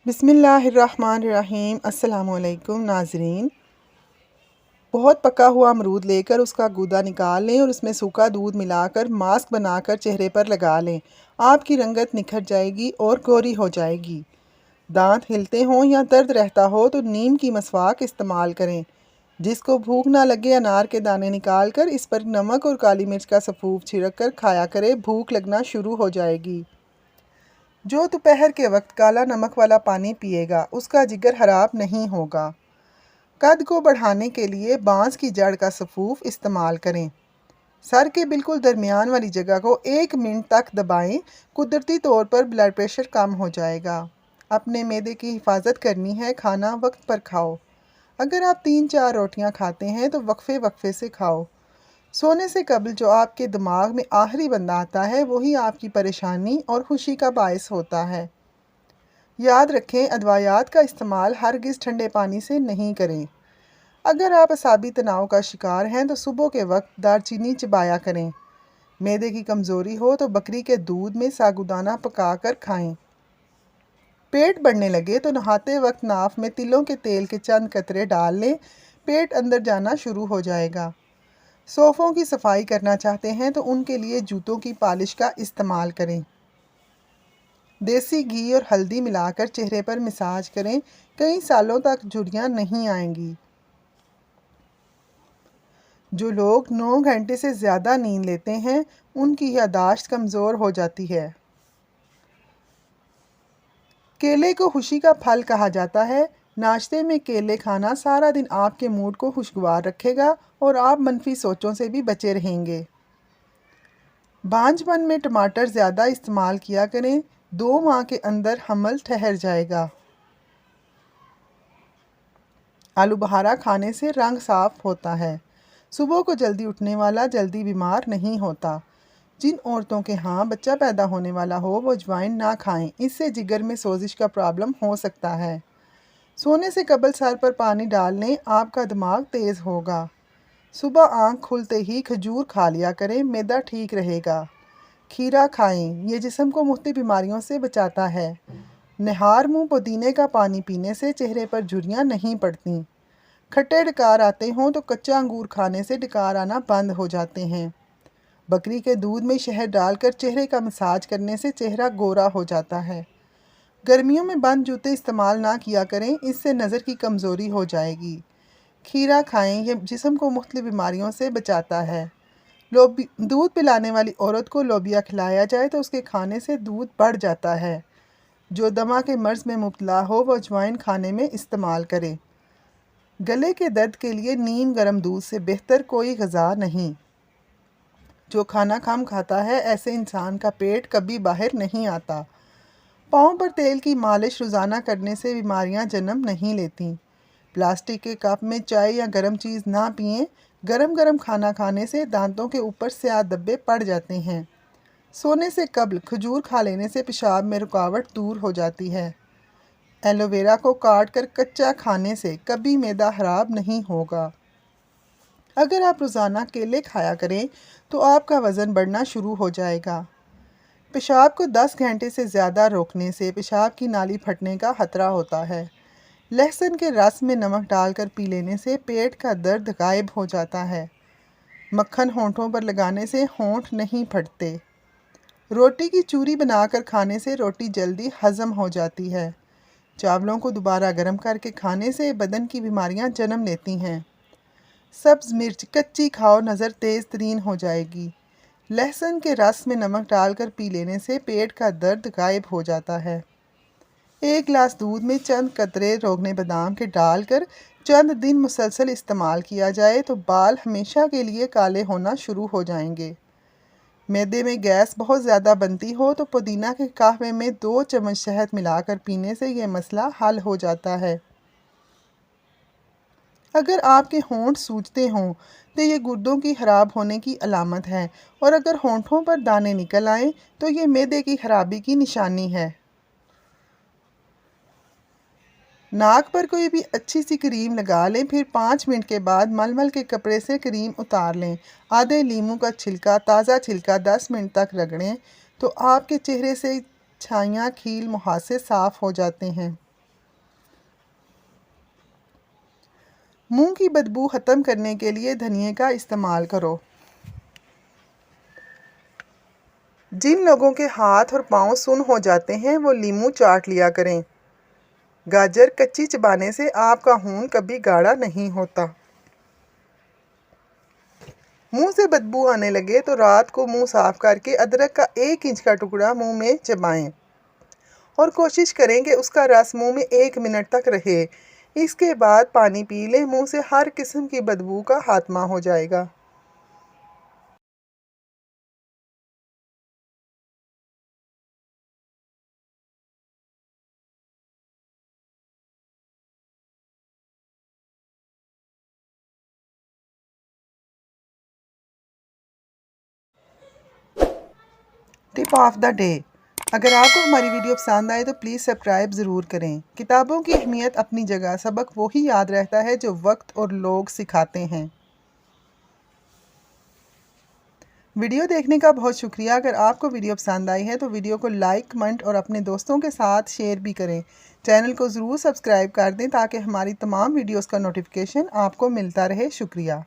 बिस्मिल्लाहिर्रहमानिर्रहीम। अस्सलामुअलैकुम नाज़रीन। बहुत पका हुआ अमरूद लेकर उसका गूदा निकाल लें और उसमें सूखा दूध मिलाकर मास्क बनाकर चेहरे पर लगा लें। आपकी रंगत निखर जाएगी और गोरी हो जाएगी। दांत हिलते हों या दर्द रहता हो तो नीम की मसवाक इस्तेमाल करें। जिसको भूख ना लगे अनार के दाने निकाल कर इस पर नमक और काली मिर्च का सफ़ूफ छिड़क कर खाया करे, भूख लगना शुरू हो जाएगी। जो दोपहर के वक्त काला नमक वाला पानी पिएगा उसका जिगर खराब नहीं होगा। कद को बढ़ाने के लिए बांस की जड़ का सफ़ूफ इस्तेमाल करें। सर के बिल्कुल दरमियान वाली जगह को 1 मिनट तक दबाएं। कुदरती तौर पर ब्लड प्रेशर कम हो जाएगा। अपने मैदे की हिफाजत करनी है, खाना वक्त पर खाओ। अगर आप 3-4 रोटियां खाते हैं तो वक्फे वक्फे से खाओ। सोने से कबल जो आपके दिमाग में आखिरी बंदा आता है वही आपकी परेशानी और खुशी का बायस होता है। याद रखें, अदवायात का इस्तेमाल हरगिज़ ठंडे पानी से नहीं करें। अगर आप असाबी तनाव का शिकार हैं तो सुबह के वक्त दालचीनी चबाया करें। मैदे की कमज़ोरी हो तो बकरी के दूध में साबूदाना पकाकर खाएं। पेट बढ़ने लगे तो नहाते वक्त नाफ में तिलों के तेल के चंद कतरे डाल लें। पेट अंदर जाना शुरू हो जाएगा। सोफ़ों की सफाई करना चाहते हैं तो उनके लिए जूतों की पॉलिश का इस्तेमाल करें। देसी घी और हल्दी मिलाकर चेहरे पर मसाज करें। कई सालों तक झुर्रियाँ नहीं आएंगी। जो लोग 9 घंटे से ज़्यादा नींद लेते हैं उनकी याददाश्त कमज़ोर हो जाती है। केले को खुशी का फल कहा जाता है। नाश्ते में केले खाना सारा दिन आपके मूड को खुशगवार रखेगा और आप मनफी सोचों से भी बचे रहेंगे। बांझपन में टमाटर ज़्यादा इस्तेमाल किया करें। 2 माह के अंदर हमल ठहर जाएगा। आलू बहारा खाने से रंग साफ होता है। सुबह को जल्दी उठने वाला जल्दी बीमार नहीं होता। जिन औरतों के यहाँ बच्चा पैदा होने वाला हो वो अजवाइन ना खाएं, इससे जिगर में सोजिश का प्रॉब्लम हो सकता है। सोने से कबल सर पर पानी डाल लें, आपका दिमाग तेज़ होगा। सुबह आँख खुलते ही खजूर खा लिया करें, मैदा ठीक रहेगा। खीरा खाएं, ये जिस्म को मुख्तलिफ बीमारियों से बचाता है। निहार मुँह पुदीने का पानी पीने से चेहरे पर झुर्रियाँ नहीं पड़ती। खट्टे डकार आते हों तो कच्चा अंगूर खाने से डकार आना बंद हो जाते हैं। बकरी के दूध में शहद डालकर चेहरे का मसाज करने से चेहरा गोरा हो जाता है। गर्मियों में बंद जूते इस्तेमाल ना किया करें, इससे नज़र की कमज़ोरी हो जाएगी। खीरा खाएं, यह जिस्म को मुख्तलिफ बीमारियों से बचाता है। दूध पिलाने वाली औरत को लोबिया खिलाया जाए तो उसके खाने से दूध बढ़ जाता है। जो दमा के मर्ज़ में मुब्तला हो वो अजवाइन खाने में इस्तेमाल करे। गले के दर्द के लिए नीम गर्म दूध से बेहतर कोई ग़िज़ा नहीं। जो खाना कम खाता है ऐसे इंसान का पेट कभी बाहर नहीं आता। पाँव पर तेल की मालिश रोज़ाना करने से बीमारियां जन्म नहीं लेती। प्लास्टिक के कप में चाय या गर्म चीज़ ना पिएं। गरम गरम खाना खाने से दांतों के ऊपर स्याह धब्बे पड़ जाते हैं। सोने से कबल खजूर खा लेने से पेशाब में रुकावट दूर हो जाती है। एलोवेरा को काट कर कच्चा खाने से कभी मैदा खराब नहीं होगा। अगर आप रोज़ाना केले खाया करें तो आपका वज़न बढ़ना शुरू हो जाएगा। पेशाब को 10 घंटे से ज़्यादा रोकने से पेशाब की नाली फटने का खतरा होता है। लहसुन के रस में नमक डालकर पी लेने से पेट का दर्द गायब हो जाता है। मक्खन होंठों पर लगाने से होंठ नहीं फटते। रोटी की चूरी बनाकर खाने से रोटी जल्दी हज़म हो जाती है। चावलों को दोबारा गर्म करके खाने से बदन की बीमारियां जन्म लेती हैं। सब्ज़ मिर्च कच्ची खाओ, नज़र तेज़ तरीन हो जाएगी। लहसुन के रस में नमक डालकर पी लेने से पेट का दर्द गायब हो जाता है। 1 गिलास दूध में चंद कतरे रोगने बादाम के डालकर चंद दिन मुसलसल इस्तेमाल किया जाए तो बाल हमेशा के लिए काले होना शुरू हो जाएंगे। मैदे में गैस बहुत ज़्यादा बनती हो तो पुदीना के कहवे में 2 चम्मच शहद मिलाकर पीने से यह मसला हल हो जाता है। अगर आपके होंठ सूजते हों तो ये गुर्दों की ख़राब होने की अलामत है, और अगर होंठों पर दाने निकल आएँ तो ये मैदे की खराबी की निशानी है। नाक पर कोई भी अच्छी सी क्रीम लगा लें, फिर 5 मिनट के बाद मलमल के कपड़े से क्रीम उतार लें। आधे लीमू का छिलका, ताज़ा छिलका 10 मिनट तक रगड़ें तो आपके चेहरे से छाइयाँ, खील, मुहासे साफ़ हो जाते हैं। मुंह की बदबू ख़त्म करने के लिए धनिए का इस्तेमाल करो। जिन लोगों के हाथ और पाँव सुन्न हो जाते हैं वो लीमू चाट लिया करें। गाजर कच्ची चबाने से आपका खून कभी गाढ़ा नहीं होता। मुंह से बदबू आने लगे तो रात को मुंह साफ करके अदरक का 1 इंच का टुकड़ा मुंह में चबाएं और कोशिश करें कि उसका रस मुंह में 1 मिनट तक रहे। इसके बाद पानी पी लें। मुंह से हर किस्म की बदबू का खात्मा हो जाएगा। Tip of the day. अगर आपको हमारी वीडियो पसंद आए तो प्लीज़ सब्सक्राइब ज़रूर करें। किताबों की अहमियत अपनी जगह, सबक वही याद रहता है जो वक्त और लोग सिखाते हैं। वीडियो देखने का बहुत शुक्रिया। अगर आपको वीडियो पसंद आई है तो वीडियो को लाइक, कमेंट और अपने दोस्तों के साथ शेयर भी करें। चैनल को ज़रूर सब्सक्राइब कर दें ताकि हमारी तमाम वीडियोस का नोटिफिकेशन आपको मिलता रहे। शुक्रिया।